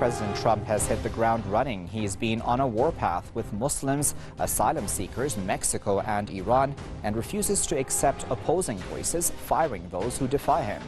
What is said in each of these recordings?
President Trump has hit the ground running. He's been on a warpath with Muslims, asylum seekers, Mexico and Iran, and refuses to accept opposing voices, firing those who defy him.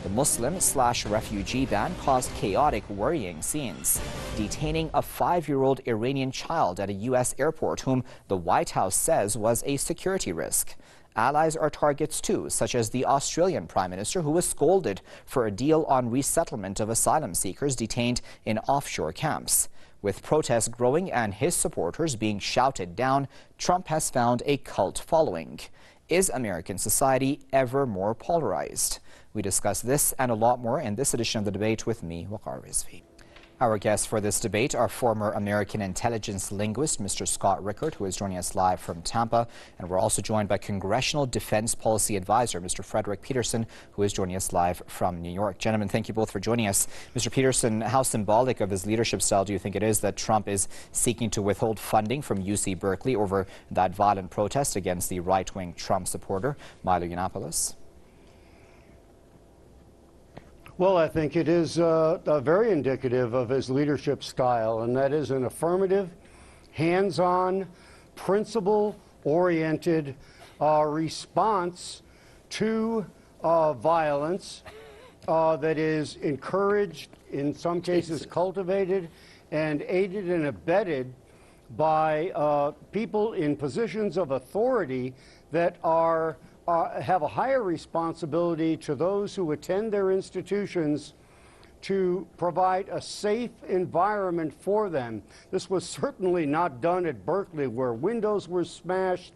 The Muslim/refugee ban caused chaotic, worrying scenes, detaining a 5-year-old Iranian child at a U.S. airport whom the White House says was a security risk. Allies are targets too, such as the Australian Prime Minister, who was scolded for a deal on resettlement of asylum seekers detained in offshore camps. With protests growing and his supporters being shouted down, Trump has found a cult following. Is American society ever more polarized? We discuss this and a lot more in this edition of the debate with me, Waqar Rizvi. Our guests for this debate are former American intelligence linguist Mr. Scott Rickard, who is joining us live from Tampa. And we're also joined by Congressional Defense Policy Advisor Mr. Frederick Peterson, who is joining us live from New York. Gentlemen, thank you both for joining us. Mr. Peterson, how symbolic of his leadership style do you think it is that Trump is seeking to withhold funding from UC Berkeley over that violent protest against the right-wing Trump supporter, Milo Yiannopoulos? Well, I think it is very indicative of his leadership style, and that is an affirmative, hands-on, principle-oriented response to violence that is encouraged, in some cases cultivated, and aided and abetted by people in positions of authority that are have a higher responsibility to those who attend their institutions to provide a safe environment for them. This was certainly not done at Berkeley, where windows were smashed,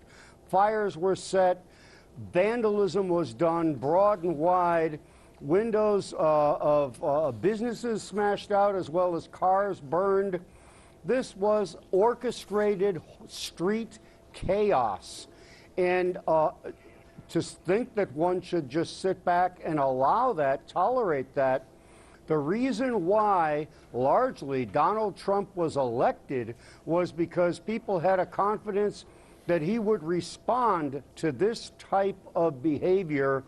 fires were set, vandalism was done broad and wide, windows of businesses smashed out as well as cars burned. This was orchestrated street chaos. And to think that one should just sit back and allow that, tolerate that, the reason why largely Donald Trump was elected was because people had a confidence that he would respond to this type of behavior.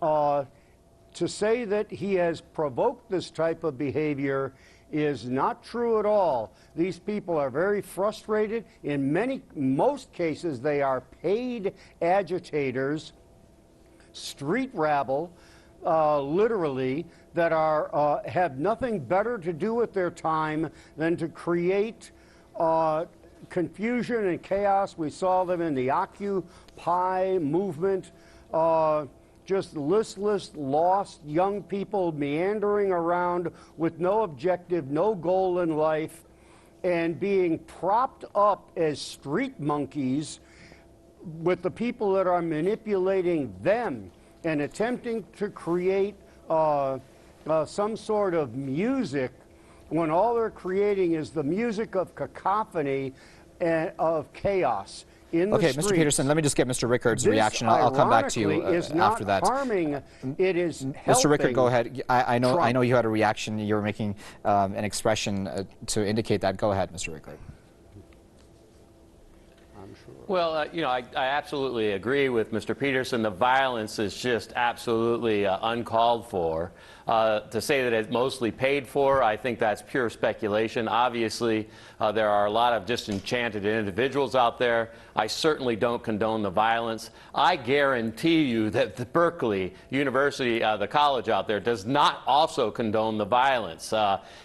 To say that he has provoked this type of behavior is not true at all. These people are very frustrated. In most cases, they are paid agitators, street rabble, literally, that are have nothing better to do with their time than to create confusion and chaos. We saw them in the Occupy movement. Just listless, lost young people meandering around with no objective, no goal in life, and being propped up as street monkeys with the people that are manipulating them and attempting to create some sort of music when all they're creating is the music of cacophony and of chaos. Okay, Mr. Peterson, let me just get Mr. Rickard's reaction. I'll come back to you after that. Harming, it is Mr. Rickard, go ahead. I know you had a reaction. You were making an expression to indicate that. Go ahead, Mr. Rickard. I'm sure. Well, you know, I absolutely agree with Mr. Peterson. The violence is just absolutely uncalled for. To say that it's mostly paid for, I think that's pure speculation. Obviously, there are a lot of disenchanted individuals out there. I certainly don't condone the violence. I guarantee you that the Berkeley University, the college out there, does not also condone the violence.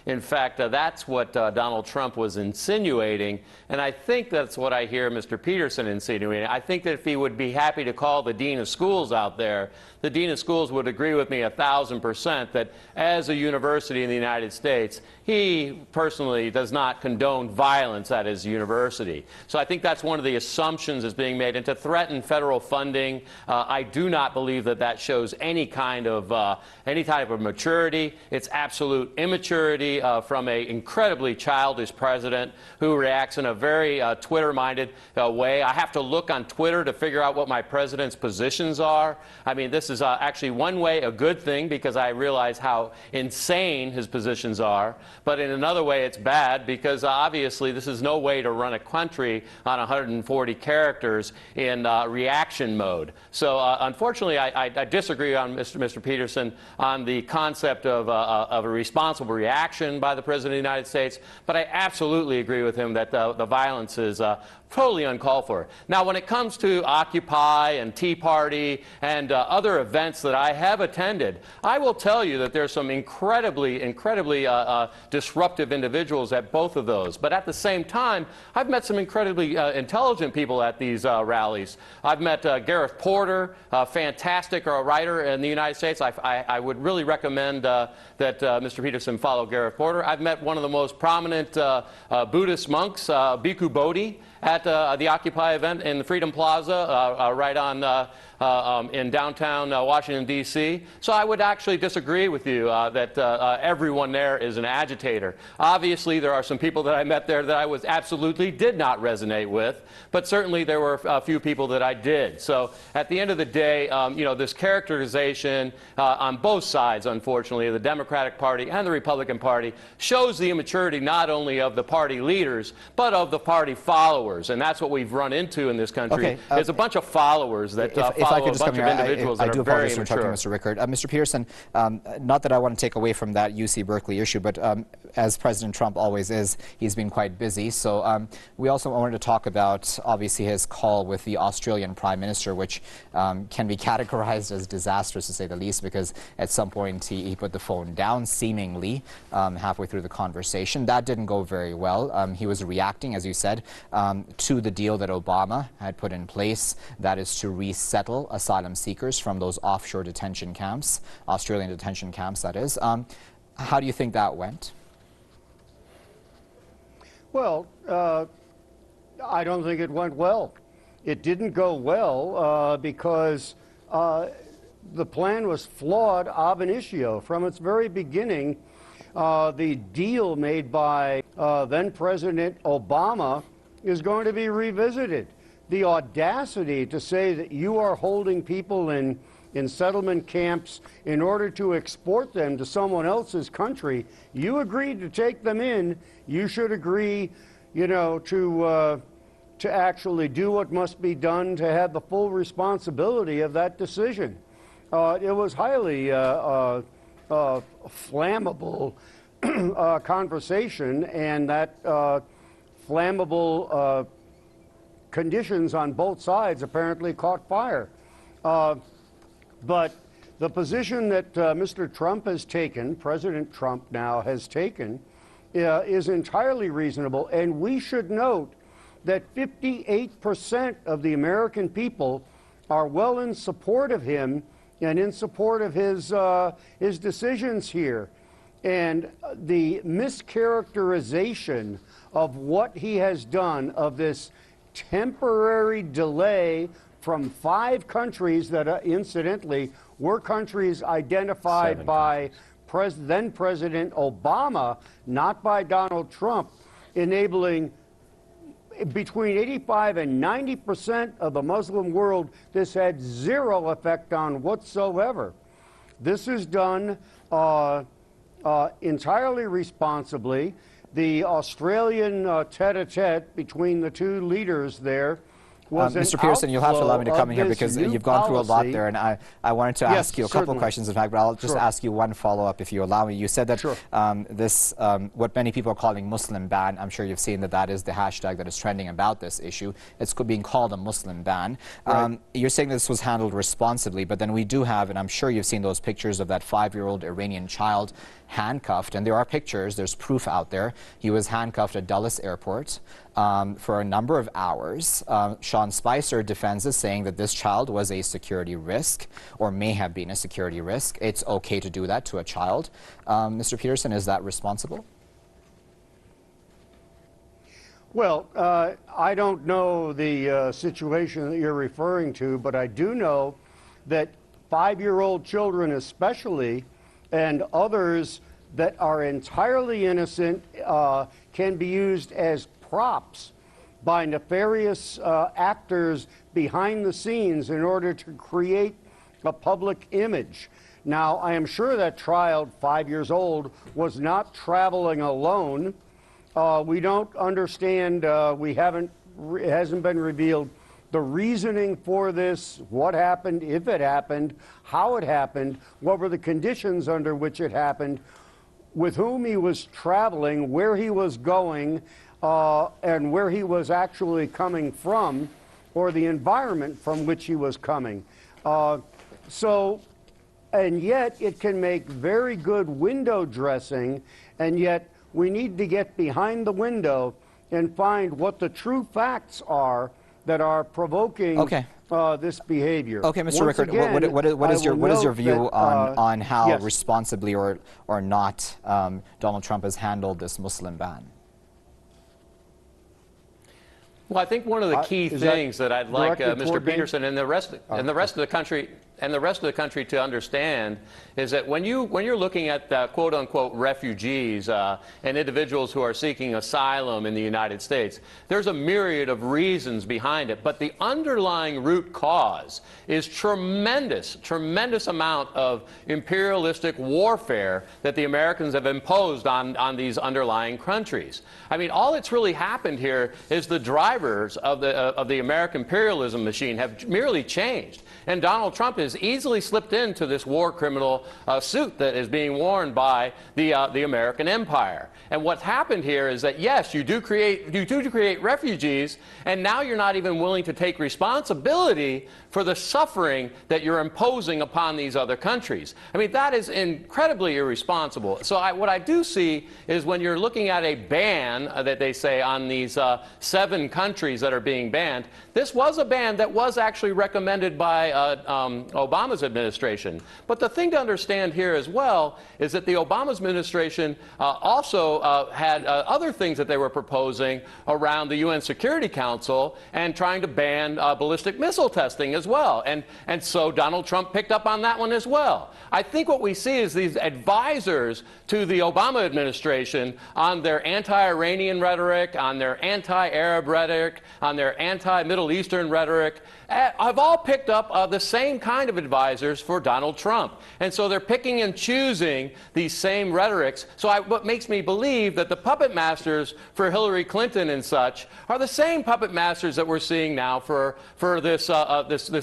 In fact, that's what Donald Trump was insinuating, and I think that's what I hear Mr. Peterson insinuating. I think that if he would be happy to call the dean of schools out there, the dean of schools would agree with me 1,000% that as a university in the United States, he personally does not condone violence at his university. So I think that's one of the assumptions that's being made. And to threaten federal funding, I do not believe that that shows any kind of any type of maturity. It's absolute immaturity from an incredibly childish president who reacts in a very Twitter-minded way. I have to look on Twitter to figure out what my president's positions are. I mean, this is actually one way a good thing, because I realize realize how insane his positions are. But in another way, it's bad because obviously this is no way to run a country on 140 characters in reaction mode. So unfortunately, I disagree on Mr. Peterson on the concept of a responsible reaction by the President of the United States, but I absolutely agree with him that the violence is totally uncalled for. Now, when it comes to Occupy and Tea Party and other events that I have attended, I will tell you that there's some incredibly disruptive individuals at both of those. But at the same time, I've met some incredibly intelligent people at these rallies. I've met Gareth Porter, a fantastic writer in the United States. I would really recommend that Mr. Peterson follow Gareth Porter. I've met one of the most prominent Buddhist monks, Bhikkhu Bodhi, at the Occupy event in the Freedom Plaza right on in downtown Washington, D.C. So I would actually disagree with you that everyone there is an agitator. Obviously, there are some people that I met there that I absolutely did not resonate with, but certainly there were a few people that I did. So at the end of the day, you know, this characterization on both sides, unfortunately, of the Democratic Party and the Republican Party shows the immaturity not only of the party leaders, but of the party followers. And that's what we've run into in this country. Okay, there's a bunch of followers that follow a bunch of individuals that are very immature. Mr. Rickard. Mr. Peterson, not that I want to take away from that UC Berkeley issue, but as President Trump always is, he's been quite busy. So we also wanted to talk about, obviously, his call with the Australian Prime Minister, which can be categorized as disastrous, to say the least, because at some point he put the phone down, seemingly, halfway through the conversation. That didn't go very well. He was reacting, as you said, to the deal that Obama had put in place, that is to resettle asylum seekers from those offshore detention camps, Australian detention camps, that is. How do you think that went? Well, I don't think it went well. It didn't go well because the plan was flawed ab initio. From its very beginning, the deal made by then President Obama is going to be revisited. The audacity to say that you are holding people in settlement camps in order to export them to someone else's country. You agreed to take them in. You should agree, you know, to actually do what must be done to have the full responsibility of that decision. It was highly flammable conversation, and that flammable conditions on both sides apparently caught fire. But the position that Mr. Trump has taken, President Trump now has taken, is entirely reasonable. And we should note that 58% of the American people are well in support of him and in support of his decisions here. And the mischaracterization of what he has done, of this temporary delay from 5 countries that, incidentally, were countries identified by then President Obama, not by Donald Trump, enabling between 85 and 90% of the Muslim world. This had zero effect on whatsoever. This is done entirely responsibly. The Australian tete-a-tete between the two leaders there was Mr. Pearson, you'll have to allow me to come in here because you've gone through a lot there, and I wanted to ask you a couple questions, in fact, but I'll just ask you one follow-up if you allow me. You said that this, what many people are calling Muslim ban, I'm sure you've seen that is the hashtag that is trending about this issue. It's being called a Muslim ban. Right. You're saying this was handled responsibly, but then we do have, and I'm sure you've seen those pictures of that 5-year-old Iranian child handcuffed, and there are pictures, there's proof out there. He was handcuffed at Dulles Airport for a number of hours. Sean Spicer defends this, saying that this child was a security risk, or may have been a security risk. It's okay to do that to a child. Mr. Peterson, is that responsible? Well, I don't know the situation that you're referring to, but I do know that 5-year-old children especially, and others that are entirely innocent, can be used as props by nefarious actors behind the scenes in order to create a public image. Now, I am sure that child, 5 years old, was not traveling alone. We don't understand, it hasn't been revealed the reasoning for this, what happened, if it happened, how it happened, what were the conditions under which it happened, with whom he was traveling, where he was going, and where he was actually coming from, or the environment from which he was coming. And yet it can make very good window dressing, and yet we need to get behind the window and find what the true facts are that are provoking this behavior. Okay, Mr. Rickard, what is your view on how responsibly or not Donald Trump has handled this Muslim ban? Well, I think one of the key things that I'd like Mr. Peterson and the rest of the country to understand is that when you're looking at quote-unquote refugees and individuals who are seeking asylum in the United States, there's a myriad of reasons behind it, but the underlying root cause is tremendous amount of imperialistic warfare that the Americans have imposed on these underlying countries. I mean, all that's really happened here is the drivers of the American imperialism machine have merely changed, and Donald Trump has easily slipped into this war criminal suit that is being worn by the American empire. And what's happened here is that, yes, you do create refugees, and now you're not even willing to take responsibility for the suffering that you're imposing upon these other countries. I mean, that is incredibly irresponsible. So what I do see is when you're looking at a ban that they say on these 7 countries that are being banned, this was a ban that was actually recommended by Obama's administration. But the thing to understand here as well is that the Obama's administration also had other things that they were proposing around the UN Security Council and trying to ban ballistic missile testing as well. And so Donald Trump picked up on that one as well. I think what we see is these advisors to the Obama administration on their anti-Iranian rhetoric, on their anti-Arab rhetoric, on their anti-Middle Eastern rhetoric, have all picked up the same kind of advisors for Donald Trump. And so they're picking and choosing these same rhetorics. So what makes me believe that the puppet masters for Hillary Clinton and such are the same puppet masters that we're seeing now for this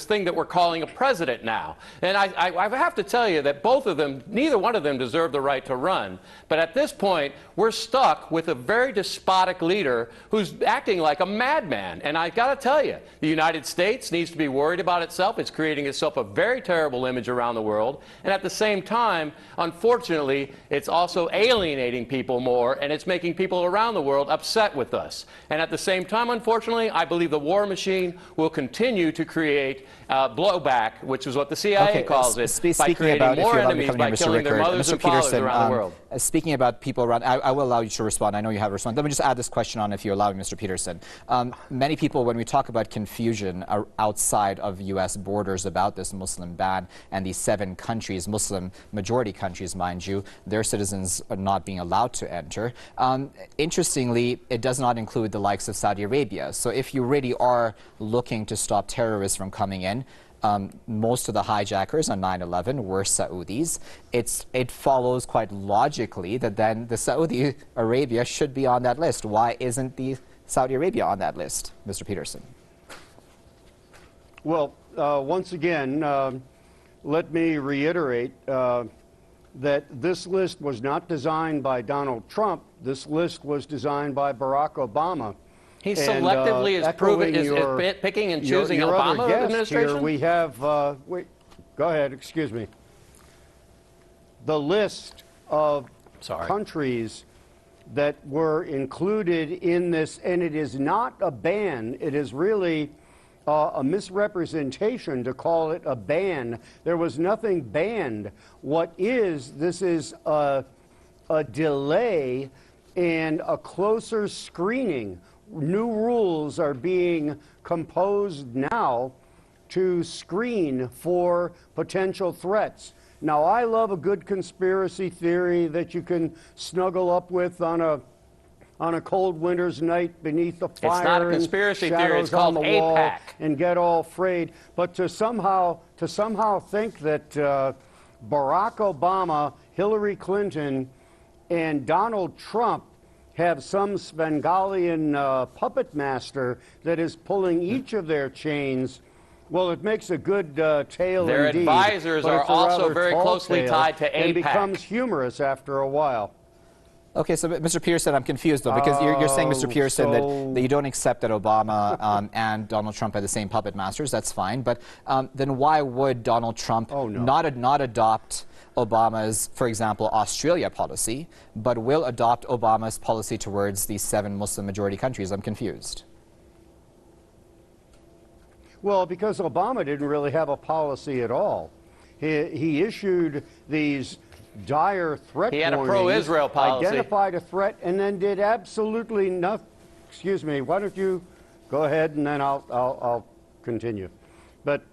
thing that we're calling a president now. And I have to tell you that both of them, neither one of them deserve the right to run. But at this point, we're stuck with a very despotic leader who's acting like a madman. And I got to tell you, the United States needs to be worried about itself. It's creating itself a very terrible image around the world. And at the same time, unfortunately, it's also alienating people more, and it's making people around the world upset with us. And at the same time, unfortunately, I believe the war machine will continue to create blowback, which is what the CIA calls it, by creating more enemies by killing their mothers and fathers around the world. Speaking about people around, I will allow you to respond. I know you have a response. Let me just add this question on, if you allow me, Mr. Peterson. Many people, when we talk about confusion outside of U.S. borders about this Muslim ban and these 7 countries, Muslim majority countries, mind you, their citizens are not being allowed to enter. Interestingly, it does not include the likes of Saudi Arabia. So if you really are looking to stop terrorists from coming in, most of the hijackers on 9/11 were Saudis. It follows quite logically that then the Saudi Arabia should be on that list. Why isn't the Saudi Arabia on that list, Mr. Peterson? Well, once again, let me reiterate that this list was not designed by Donald Trump. This list was designed by Barack Obama. He selectively is picking and choosing your Obama other administration? Here we have, wait, go ahead, excuse me. The list of countries that were included in this, and it is not a ban, it is really a misrepresentation to call it a ban. There was nothing banned. This is a delay and a closer screening. New rules are being composed now to screen for potential threats. Now, I love a good conspiracy theory that you can snuggle up with on a cold winter's night beneath the fire. It's not a conspiracy theory. It's called APAC. And get all frayed. But to somehow think that Barack Obama, Hillary Clinton, and Donald Trump have some Svengalian puppet master that is pulling each of their chains, well, it makes a good tale Their indeed. advisors but are it's a also rather very tall closely tale tied to AIPAC. and becomes humorous after a while. Okay, so Mr. Peterson, I'm confused though, because you're saying, Mr. Peterson, that you don't accept that Obama and Donald Trump are the same puppet masters. That's fine, but then why would Donald Trump not adopt Obama's, for example, Australia policy, but will adopt Obama's policy towards these 7 Muslim majority countries? I'm confused. Well, because Obama didn't really have a policy at all. He issued these dire threat warnings. He had a pro-Israel policy. Identified a threat and then did absolutely nothing. Excuse me, why don't you go ahead and then I'll continue. But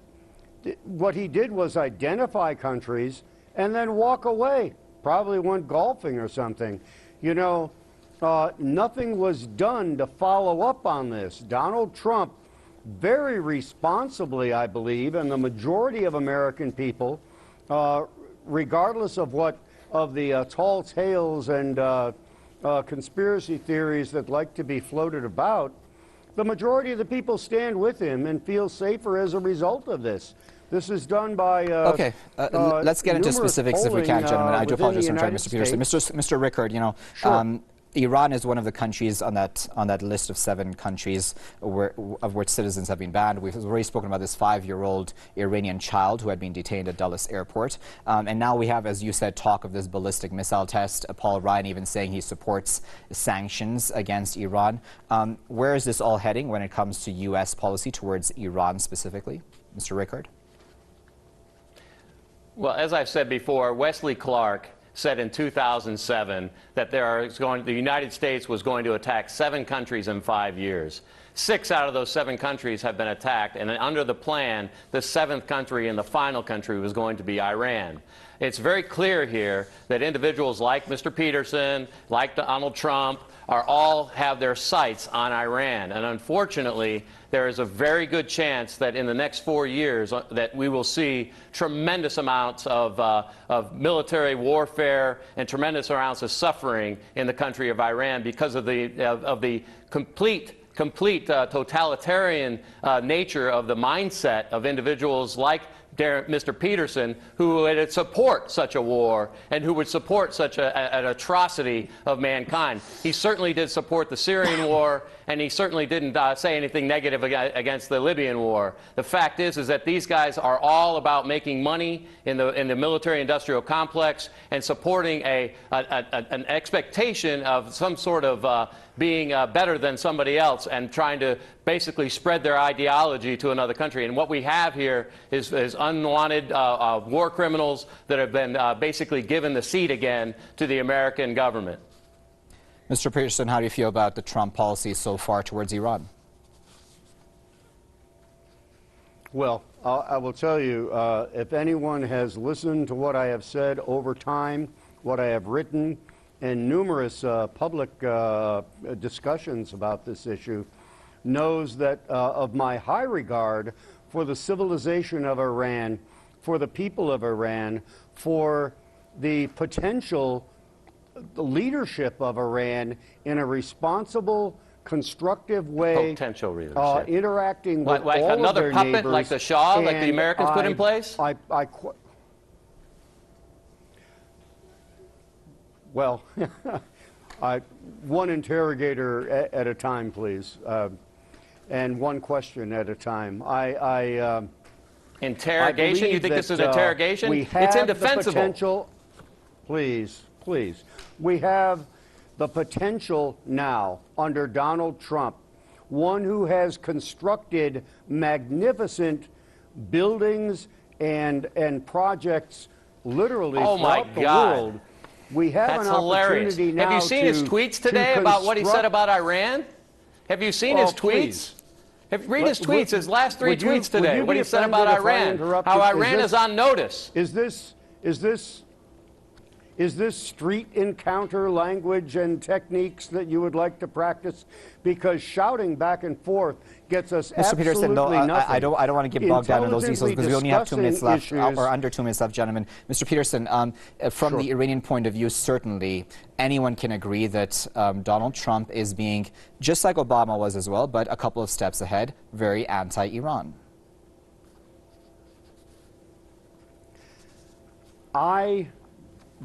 what he did was identify countries and then walk away. Probably went golfing or something. You know, nothing was done to follow up on this. Donald Trump, very responsibly, I believe, and the majority of American people, regardless of what of the tall tales and conspiracy theories that like to be floated about, the majority of the people stand with him and feel safer as a result of this. This is done by okay. Let's get into specifics if we can, gentlemen. I do apologize for interrupting Mr. Peterson. Mr. Rickard, you know, sure. Iran is one of the countries on that list of 7 countries of which citizens have been banned. We've already spoken about this 5-year-old Iranian child who had been detained at Dulles Airport. And now we have, as you said, talk of this ballistic missile test. Paul Ryan even saying he supports sanctions against Iran. Where is this all heading when it comes to U.S. policy towards Iran specifically? Mr. Rickard? Well, as I've said before, Wesley Clark said in 2007 that the United States was going to attack 7 countries in 5 years. 6 out of those 7 countries have been attacked, and under the plan, the 7th country and the final country was going to be Iran. It's very clear here that individuals like Mr. Peterson, like Donald Trump, all have their sights on Iran. And unfortunately, there is a very good chance that in the next 4 years that we will see tremendous amounts of military warfare and tremendous amounts of suffering in the country of Iran because of the complete totalitarian nature of the mindset of individuals like Mr. Peterson, who would support such a war and who would support such an atrocity of mankind. He certainly did support the Syrian war, and he certainly didn't say anything negative against the Libyan war. The fact is that these guys are all about making money in the military-industrial complex and supporting an expectation of some sort of being better than somebody else and trying to basically spread their ideology to another country. And what we have here is unwanted war criminals that have been basically given the seat again to the American government. Mr. Peterson, how do you feel about the Trump policy so far towards Iran? Well, I will tell you, if anyone has listened to what I have said over time, what I have written, and numerous public discussions about this issue, knows that of my high regard for the civilization of Iran, for the people of Iran, for the potential leadership of Iran in a responsible, constructive way, potential leadership, interacting with like all another of their puppet, neighbors, like the Shah, like the Americans put in place. Well, one interrogator at a time, please, and one question at a time. Interrogation? You think this is interrogation? It's indefensible. Potential, please. We have the potential now under Donald Trump, one who has constructed magnificent buildings and projects literally throughout the world. We have an opportunity now. Have you seen his tweets today about what he said about Iran? Have you seen his tweets? Read his tweets, his last 3 tweets today, what he said about Iran, how Iran is on notice. Is this Is this street encounter language and techniques that you would like to practice? Because shouting back and forth gets us Mr. absolutely Peterson, no, nothing. I don't want to get bogged down in those details because we only have 2 minutes left, Discussing or under 2 minutes left, gentlemen. Mr. Peterson, from the Iranian point of view, certainly anyone can agree that Donald Trump is being, just like Obama was as well, but a couple of steps ahead, very anti-Iran. I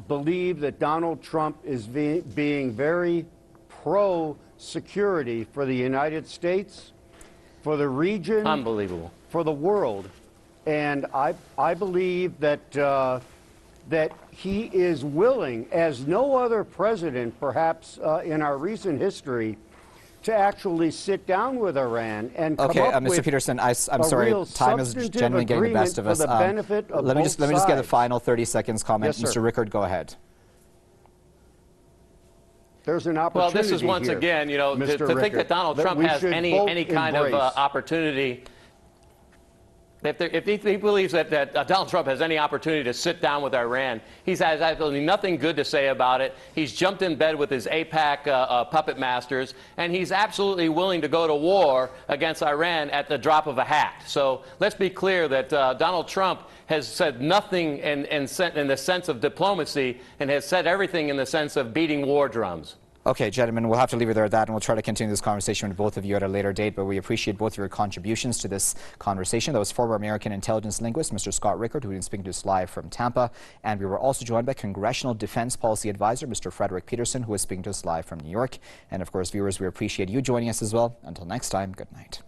believe that Donald Trump is being very pro-security for the United States, for the region, Unbelievable. for the world. And I believe that, that he is willing, as no other president perhaps in our recent history, to actually sit down with Iran and come up Mr. with Peterson, I'm sorry, time is generally getting the best of us. Let me just get a final 30 seconds comment. Yes, Mr. Rickard, go ahead. There's an opportunity. Well, this is once here, again, you know, to Mr. think that Donald Trump we has should any both kind of embrace. opportunity. If he believes that Donald Trump has any opportunity to sit down with Iran, he has absolutely nothing good to say about it. He's jumped in bed with his AIPAC puppet masters, and he's absolutely willing to go to war against Iran at the drop of a hat. So let's be clear that Donald Trump has said nothing in the sense of diplomacy and has said everything in the sense of beating war drums. Okay, gentlemen, we'll have to leave it there at that, and we'll try to continue this conversation with both of you at a later date, but we appreciate both your contributions to this conversation. That was former American intelligence linguist Mr. Scott Rickard, who has been speaking to us live from Tampa, and we were also joined by Congressional Defense Policy Advisor Mr. Frederick Peterson, who was speaking to us live from New York. And of course, viewers, we appreciate you joining us as well. Until next time, good night.